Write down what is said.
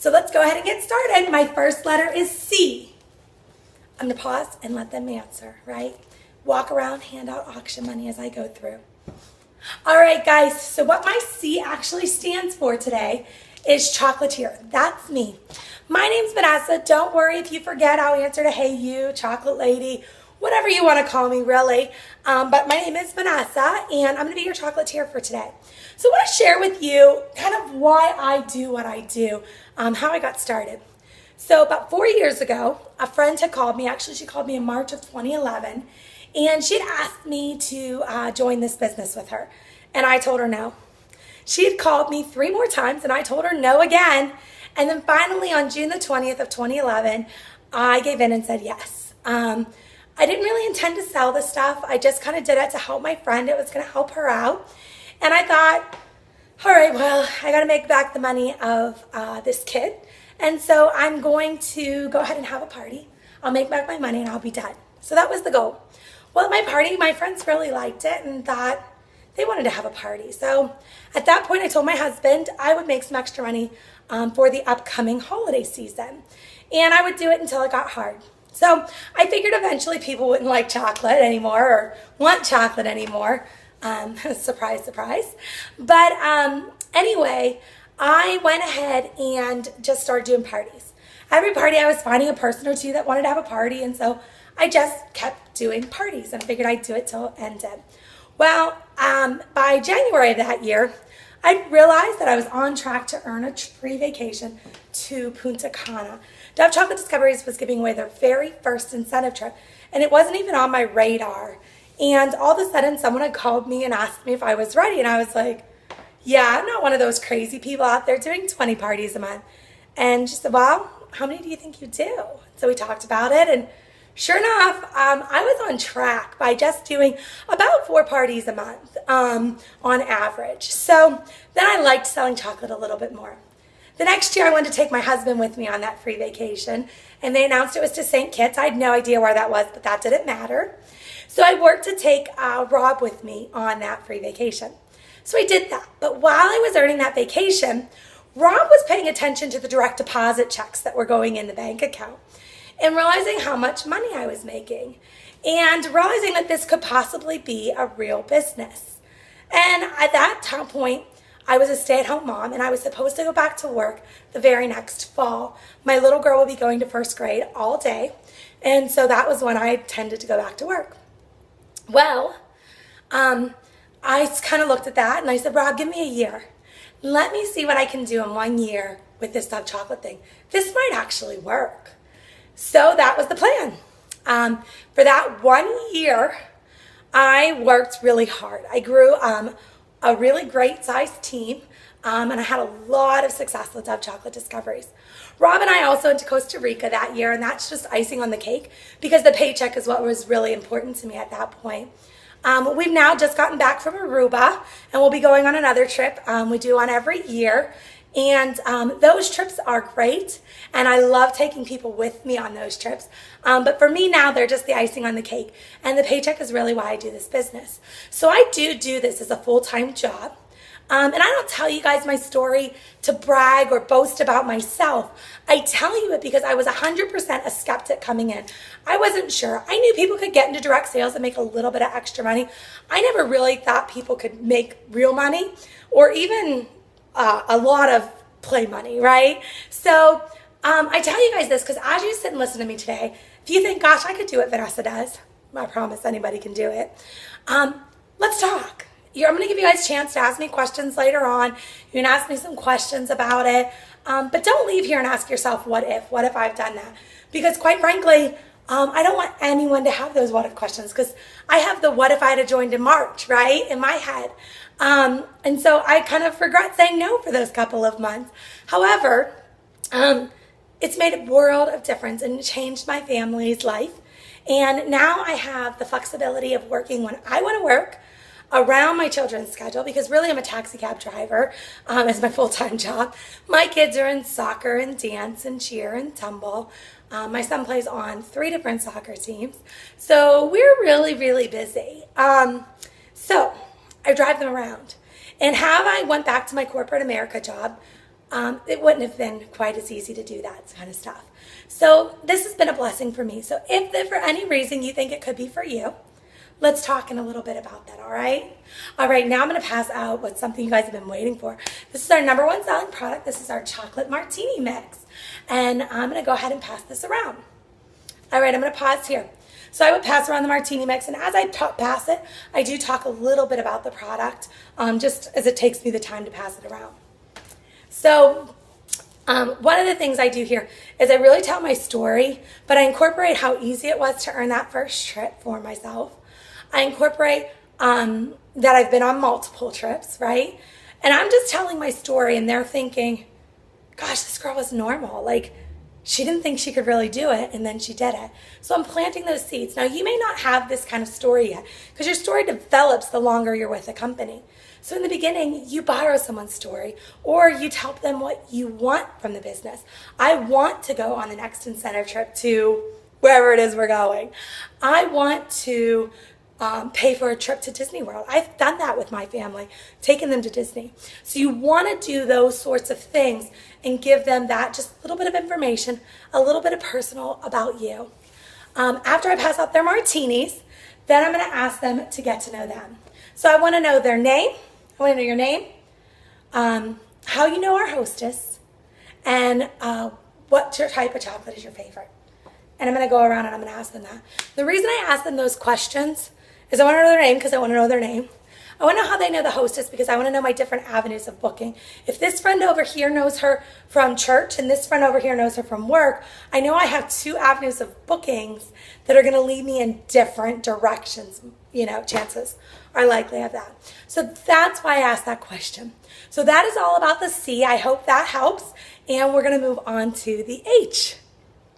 So let's go ahead and get started. My first letter is C. I'm going to pause and let them answer, right? Walk around, hand out auction money as I go through. All right, guys, so what my C actually stands for today is chocolatier. That's me. My name's Vanessa. Don't worry if you forget. I'll answer to hey you, chocolate lady, whatever you want to call me, really. But my name is Vanessa, and I'm going to be your chocolatier for today. So I want to share with you kind of why I do what I do, how I got started. So about 4 years ago, a friend had called me. Actually, she called me in March of 2011, and she'd asked me to join this business with her, and I told her no. She had called me 3 more times, and I told her no again. And then finally, on June the 20th of 2011, I gave in and said yes. I didn't really intend to sell this stuff. I just kind of did it to help my friend. It was going to help her out. And I thought, all right, well, I got to make back the money of this kid. And so I'm going to go ahead and have a party. I'll make back my money and I'll be done. So that was the goal. Well, at my party, my friends really liked it and thought they wanted to have a party. So at that point, I told my husband I would make some extra money for the upcoming holiday season. And I would do it until it got hard. So I figured eventually people wouldn't like chocolate anymore or want chocolate anymore. Surprise, surprise. But anyway, I went ahead and just started doing parties. Every party I was finding a person or two that wanted to have a party, and so I just kept doing parties and I figured I'd do it till it ended. Well, by January of that year, I realized that I was on track to earn a free vacation to Punta Cana. Dove Chocolate Discoveries was giving away their very first incentive trip, and it wasn't even on my radar. And all of a sudden, someone had called me and asked me if I was ready, and I was like, yeah, I'm not one of those crazy people out there doing 20 parties a month. And she said, well, how many do you think you do? So we talked about it, and sure enough, I was on track by just doing about 4 parties a month on average. So then I liked selling chocolate a little bit more. The next year, I wanted to take my husband with me on that free vacation, and they announced it was to St. Kitts. I had no idea where that was, but that didn't matter. So I worked to take Rob with me on that free vacation. So I did that. But while I was earning that vacation, Rob was paying attention to the direct deposit checks that were going in the bank account and realizing how much money I was making and realizing that this could possibly be a real business. And at that point, I was a stay-at-home mom and I was supposed to go back to work the very next fall. My little girl will be going to 1st grade all day, and so that was when I intended to go back to work. Well, I kind of looked at that and I said, Rob, give me a year. Let me see what I can do in 1 year with this Dove chocolate thing. This might actually work. So that was the plan. For that 1 year, I worked really hard. I grew a really great sized team, and I had a lot of success with Dove Chocolate Discoveries. Rob and I also went to Costa Rica that year, and that's just icing on the cake because the paycheck is what was really important to me at that point. We've now just gotten back from Aruba, and we'll be going on another trip. We do one every year, and those trips are great, and I love taking people with me on those trips. But for me now, they're just the icing on the cake, and the paycheck is really why I do this business. So I do this as a full-time job. And I don't tell you guys my story to brag or boast about myself. I tell you it because I was 100% a skeptic coming in. I wasn't sure. I knew people could get into direct sales and make a little bit of extra money. I never really thought people could make real money or even a lot of play money, right? So I tell you guys this because as you sit and listen to me today, if you think, gosh, I could do what Vanessa does, I promise anybody can do it. Let's talk. I'm going to give you guys a chance to ask me questions later on. You can ask me some questions about it. But don't leave here and ask yourself, what if I've done that? Because quite frankly, I don't want anyone to have those what if questions because I have the what if I had joined in March, right, in my head. And so I kind of regret saying no for those couple of months. However, it's made a world of difference and changed my family's life. And now I have the flexibility of working when I want to work, around my children's schedule because really I'm a taxi cab driver as my full-time job. My kids are in soccer and dance and cheer and tumble. My son plays on 3 different soccer teams. So we're really, really busy. So I drive them around. And how I went back to my corporate America job, it wouldn't have been quite as easy to do that kind of stuff. So this has been a blessing for me. So if for any reason you think it could be for you, let's talk in a little bit about that, all right? All right, now I'm going to pass out what's something you guys have been waiting for. This is our #1 selling product. This is our chocolate martini mix. And I'm going to go ahead and pass this around. All right, I'm going to pause here. So I would pass around the martini mix, and as I pass it, I do talk a little bit about the product, just as it takes me the time to pass it around. So one of the things I do here is I really tell my story, but I incorporate how easy it was to earn that first trip for myself. I incorporate that I've been on multiple trips, right? And I'm just telling my story, and they're thinking, gosh, this girl was normal. Like, she didn't think she could really do it, and then she did it. So I'm planting those seeds. Now, you may not have this kind of story yet, because your story develops the longer you're with a company. So in the beginning, you borrow someone's story, or you tell them what you want from the business. I want to go on the next incentive trip to wherever it is we're going. I want to pay for a trip to Disney World. I've done that with my family, taken them to Disney. So you want to do those sorts of things and give them that just little bit of information, a little bit of personal about you. After I pass out their martinis, then I'm going to ask them to get to know them. So I want to know their name. I want to know your name, how you know our hostess, and what type of chocolate is your favorite. And I'm going to go around and I'm going to ask them that. The reason I ask them those questions is I want to know their name because I want to know their name. I want to know how they know the hostess because I want to know my different avenues of booking. If this friend over here knows her from church and this friend over here knows her from work, I know I have 2 avenues of bookings that are going to lead me in different directions. You know, chances are likely of that. So that's why I asked that question. So that is all about the C. I hope that helps. And we're going to move on to the H.